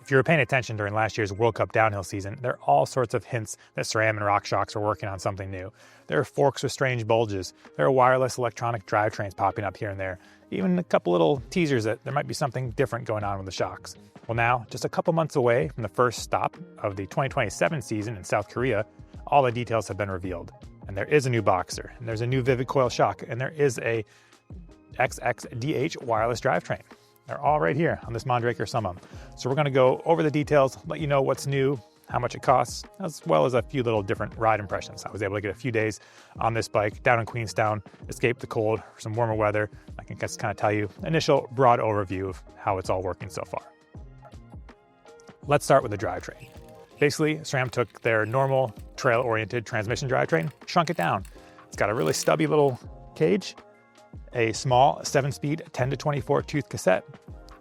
If you were paying attention during last year's World Cup downhill season, there are all sorts of hints that SRAM and RockShox are working on something new. There are forks with strange bulges. There are wireless electronic drivetrains popping up here and there. Even a couple little teasers that there might be something different going on with the shocks. Well now, just a couple months away from the first stop of the 2027 season in South Korea, all the details have been revealed. And there is a new Boxer, and there's a new Vivid Coil shock, and there is a XXDH wireless drivetrain. They're all right here on this Mondraker Summum. So we're gonna go over the details, let you know what's new, how much it costs, as well as a few little different ride impressions. I was able to get a few days on this bike down in Queenstown, escape the cold for some warmer weather. I can just kind of tell you initial broad overview of how it's all working so far. Let's start with the drivetrain. Basically, SRAM took their normal trail-oriented transmission drivetrain, shrunk it down. It's got a really stubby little cage, a small 7-speed 10 to 24 tooth cassette,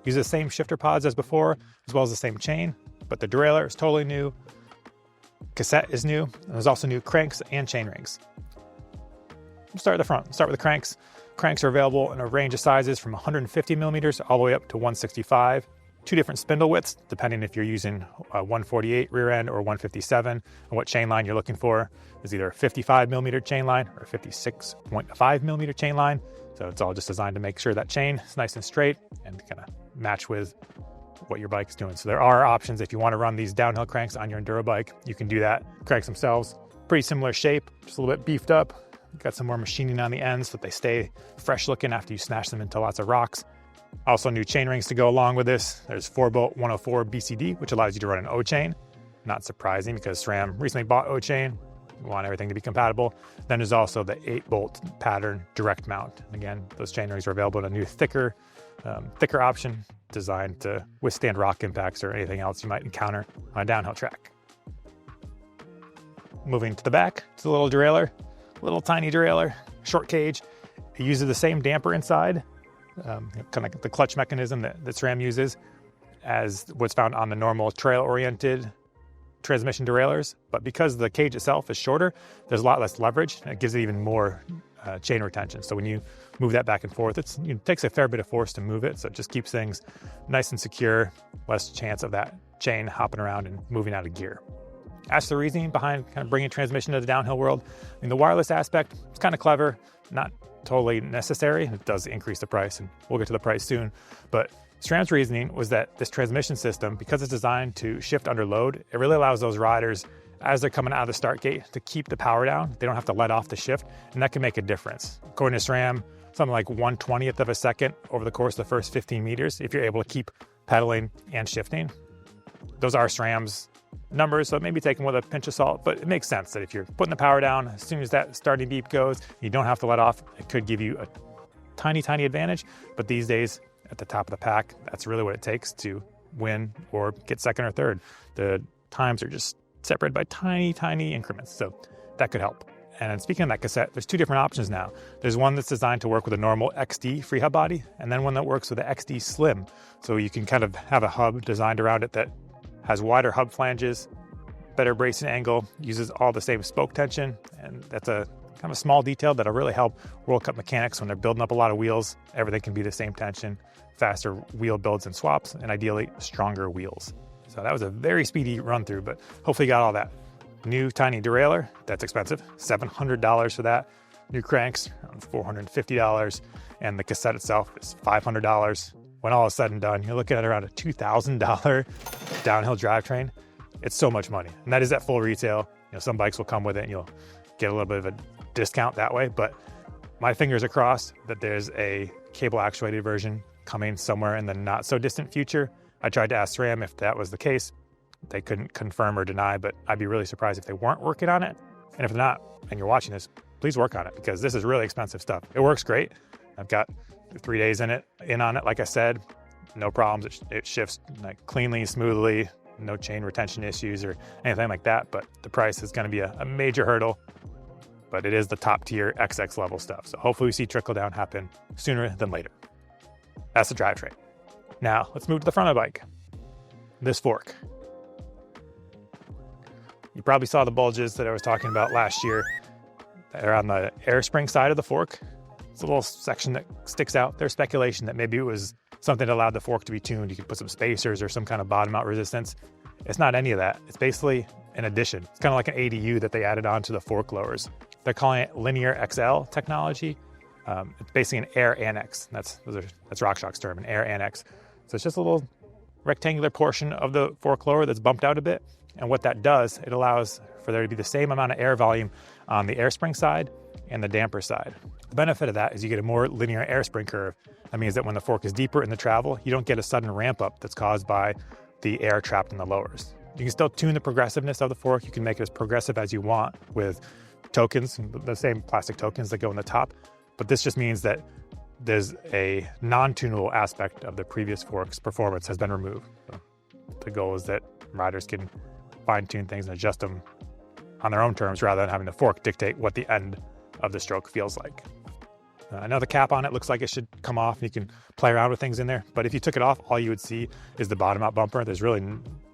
uses the same shifter pods as before, as well as the same chain, but the derailleur is totally new, cassette is new, and there's also new cranks and chain rings. We'll start at the front, start with the cranks. Cranks are available in a range of sizes from 150 millimeters all the way up to 165. Two different spindle widths, depending if you're using a 148 rear end or 157, and what chain line you're looking for. There's either a 55 millimeter chain line or a 56.5 millimeter chain line. So it's all just designed to make sure that chain is nice and straight and kind of match with what your bike's doing. So there are options if you want to run these downhill cranks on your enduro bike, you can do that. Cranks themselves, pretty similar shape, just a little bit beefed up. Got some more machining on the ends so that they stay fresh looking after you smash them into lots of rocks. Also new chain rings to go along with this. There's 4-bolt 104 BCD, which allows you to run an O-chain. Not surprising because SRAM recently bought O-chain. We want everything to be compatible. Then there's also the 8-bolt pattern direct mount. And again, those chain rings are available in a new thicker option designed to withstand rock impacts or anything else you might encounter on a downhill track. Moving to the back, it's a little derailleur, little tiny derailleur, short cage. It uses the same damper inside, kind of like the clutch mechanism that SRAM uses as what's found on the normal trail-oriented transmission derailleurs, but because the cage itself is shorter, there's a lot less leverage, and it gives it even more chain retention. So when you move that back and forth, it takes a fair bit of force to move it, so it just keeps things nice and secure, less chance of that chain hopping around and moving out of gear. As to the reasoning behind kind of bringing transmission to the downhill world, I mean, the wireless aspect is kind of clever, not totally necessary. It does increase the price, and we'll get to the price soon, but SRAM's reasoning was that this transmission system, because it's designed to shift under load, it really allows those riders, as they're coming out of the start gate, to keep the power down. They don't have to let off the shift, and that can make a difference. According to SRAM, something like 1/20th of a second over the course of the first 15 meters, if you're able to keep pedaling and shifting. Those are SRAM's numbers, so maybe take them with a pinch of salt, but it makes sense that if you're putting the power down, as soon as that starting beep goes, you don't have to let off. It could give you a tiny, tiny advantage, but these days, at the top of the pack, that's really what it takes to win or get second or third. The times are just separated by tiny, tiny increments, so that could help. And speaking of that cassette, there's two different options now. There's one that's designed to work with a normal XD free hub body, and then one that works with the XD Slim. So you can kind of have a hub designed around it that has wider hub flanges, better bracing angle, uses all the same spoke tension, and that's a kind of a small detail that'll really help World Cup mechanics when they're building up a lot of wheels. Everything can be the same tension, faster wheel builds and swaps, and ideally stronger wheels. So that was a very speedy run through, but hopefully you got all that. New tiny derailleur, that's expensive, $700 for that. New cranks, around $450, and the cassette itself is $500. When all is said and done, you're looking at around a $2,000 downhill drivetrain. It's so much money, and that is at full retail. You know, some bikes will come with it, and you'll get a little bit of a discount that way, but my fingers are crossed that there's a cable actuated version coming somewhere in the not so distant future. I tried to ask SRAM if that was the case. They couldn't confirm or deny, but I'd be really surprised if they weren't working on it. And if they're not, and you're watching this, please work on it, because this is really expensive stuff. It works great. I've got 3 days in on it, like I said, no problems. It shifts like cleanly, smoothly, no chain retention issues or anything like that, but the price is gonna be a major hurdle. But it is the top tier XX level stuff. So hopefully we see trickle down happen sooner than later. That's the drivetrain. Now let's move to the front of the bike. This fork. You probably saw the bulges that I was talking about last year. They're on the air spring side of the fork. It's a little section that sticks out. There's speculation that maybe it was something that allowed the fork to be tuned. You could put some spacers or some kind of bottom out resistance. It's not any of that. It's basically an addition. It's kind of like an ADU that they added on to the fork lowers. They're calling it Linear XL technology. It's basically an air annex. That's RockShox's term, an air annex. So it's just a little rectangular portion of the fork lower that's bumped out a bit. And what that does, it allows for there to be the same amount of air volume on the air spring side and the damper side. The benefit of that is you get a more linear air spring curve. That means that when the fork is deeper in the travel, you don't get a sudden ramp up that's caused by the air trapped in the lowers. You can still tune the progressiveness of the fork. You can make it as progressive as you want with tokens, the same plastic tokens that go in the top. But this just means that there's a non-tunable aspect of the previous fork's performance has been removed. So the goal is that riders can fine-tune things and adjust them on their own terms rather than having the fork dictate what the end of the stroke feels like. I know the cap on it looks like it should come off. You can play around with things in there, but if you took it off, all you would see is the bottom out bumper. There's really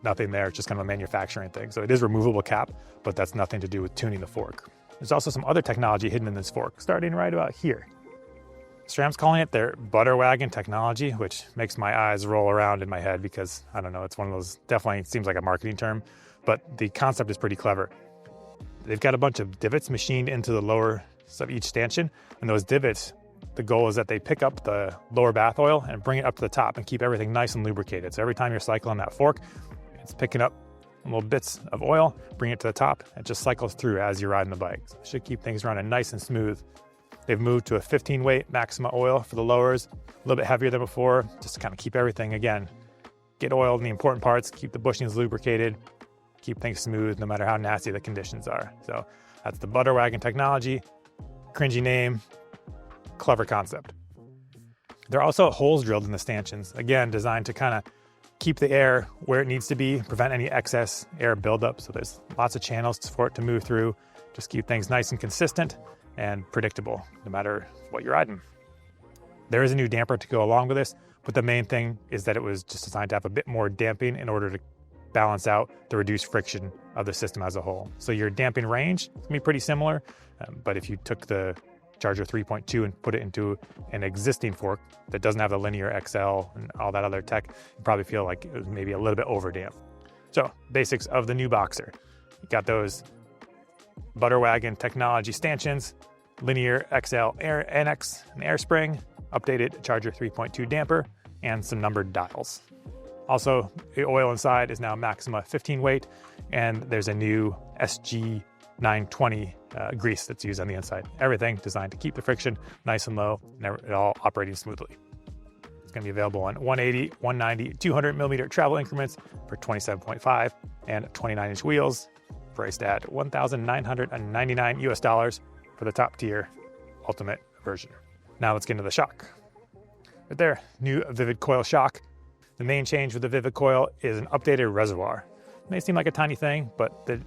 nothing there. It's just kind of a manufacturing thing. So it is a removable cap, but that's nothing to do with tuning the fork. There's also some other technology hidden in this fork, starting right about here. SRAM's calling it their butter wagon technology, which makes my eyes roll around in my head because, I don't know, it's one of those, definitely seems like a marketing term, but the concept is pretty clever. They've got a bunch of divots machined into the lower of each stanchion, and those divots, the goal is that they pick up the lower bath oil and bring it up to the top and keep everything nice and lubricated. So every time you're cycling that fork, it's picking up little bits of oil, bring it to the top, and it just cycles through as you're riding the bike. So it should keep things running nice and smooth. They've moved to a 15 weight Maxima oil for the lowers, a little bit heavier than before, just to kind of keep everything, again, get oil in the important parts, keep the bushings lubricated, keep things smooth no matter how nasty the conditions are. So that's the butter wagon technology. Cringy name, clever concept. There are also holes drilled in the stanchions, again, designed to kind of keep the air where it needs to be, prevent any excess air buildup. So there's lots of channels for it to move through, just keep things nice and consistent and predictable, no matter what you're riding. There is a new damper to go along with this, but the main thing is that it was just designed to have a bit more damping in order to balance out the reduced friction of the system as a whole. So your damping range can be pretty similar, but if you took the Charger 3.2 and put it into an existing fork that doesn't have the Linear XL and all that other tech, you probably feel like it was maybe a little bit over damped. So basics of the new Boxer. You got those butter wagon technology stanchions, Linear XL air annex and air spring, updated Charger 3.2 damper, and some numbered dials. Also, the oil inside is now Maxima 15 weight, and there's a new SG 920 grease that's used on the inside. Everything designed to keep the friction nice and low and it all operating smoothly. It's going to be available on 180, 190, 200 millimeter travel increments for $27.5 and 29-inch wheels, priced at $1,999 US for the top tier ultimate version. Now let's get into the shock. Right there, new Vivid Coil shock. The main change with the Vivid Coil is an updated reservoir. It may seem like a tiny thing, but the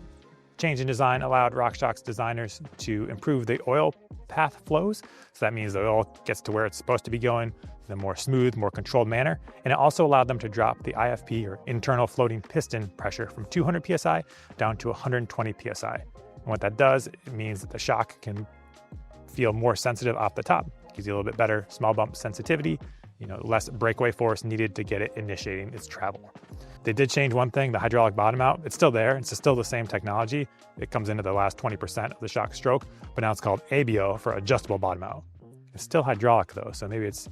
change in design allowed RockShox's designers to improve the oil path flows. So that means the oil gets to where it's supposed to be going in a more smooth, more controlled manner. And it also allowed them to drop the IFP, or internal floating piston pressure, from 200 PSI down to 120 PSI. And what that does, it means that the shock can feel more sensitive off the top. Gives you a little bit better small bump sensitivity, less breakaway force needed to get it initiating its travel. They did change one thing, the hydraulic bottom out. It's still there. It's still the same technology. It comes into the last 20% of the shock stroke, but now it's called ABO for adjustable bottom out. It's still hydraulic though, so maybe it's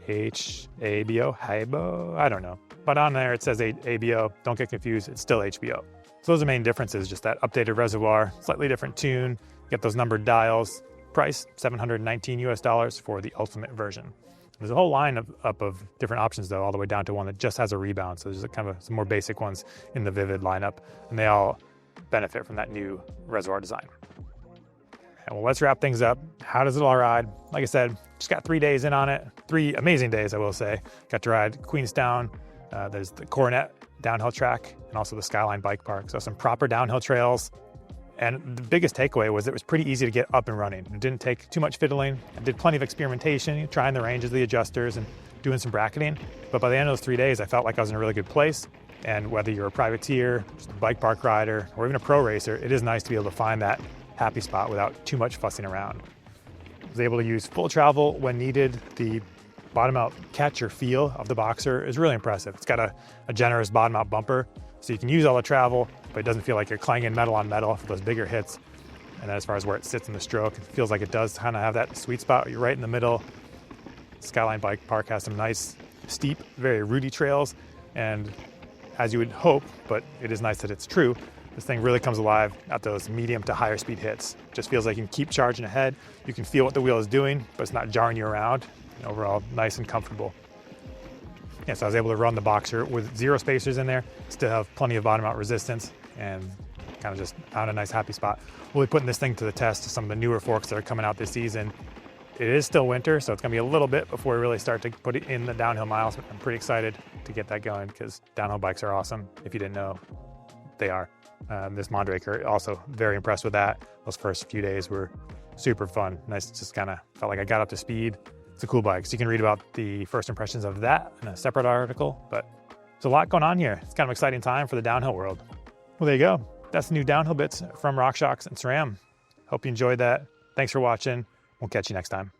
HABO, I don't know. But on there it says ABO. Don't get confused. It's still HBO. So those are the main differences, just that updated reservoir, slightly different tune, get those numbered dials, price $719 US for the ultimate version. There's a whole line of different options though, all the way down to one that just has a rebound. So there's kind of some more basic ones in the Vivid lineup, and they all benefit from that new reservoir design. And well, let's wrap things up. How does it all ride? Like I said, just got 3 days in on it. 3 amazing days, I will say. Got to ride Queenstown. There's the Coronet downhill track and also the Skyline Bike Park. So some proper downhill trails. And the biggest takeaway was it was pretty easy to get up and running. It didn't take too much fiddling. I did plenty of experimentation, trying the ranges of the adjusters and doing some bracketing. But by the end of those 3 days, I felt like I was in a really good place. And whether you're a privateer, just a bike park rider, or even a pro racer, it is nice to be able to find that happy spot without too much fussing around. I was able to use full travel when needed. The bottom out catch or feel of the Boxer is really impressive. It's got a generous bottom out bumper, so you can use all the travel, but it doesn't feel like you're clanging metal on metal for those bigger hits. And then as far as where it sits in the stroke, it feels like it does kind of have that sweet spot. You're right in the middle. Skyline Bike Park has some nice, steep, very rooty trails. And as you would hope, but it is nice that it's true, this thing really comes alive at those medium to higher speed hits. Just feels like you can keep charging ahead. You can feel what the wheel is doing, but it's not jarring you around. And overall, nice and comfortable. Yeah, so I was able to run the Boxer with 0 spacers in there, still have plenty of bottom out resistance, and kind of just found a nice happy spot. We'll be putting this thing to the test to some of the newer forks that are coming out this season. It is still winter, so it's gonna be a little bit before we really start to put it in the downhill miles, but I'm pretty excited to get that going because downhill bikes are awesome. If you didn't know, they are. This Mondraker, also very impressed with that. Those first few days were super fun. Nice, just kind of felt like I got up to speed. It's a cool bike. So you can read about the first impressions of that in a separate article, but there's a lot going on here. It's kind of an exciting time for the downhill world. Well, there you go. That's the new downhill bits from RockShox's and SRAM. Hope you enjoyed that. Thanks for watching. We'll catch you next time.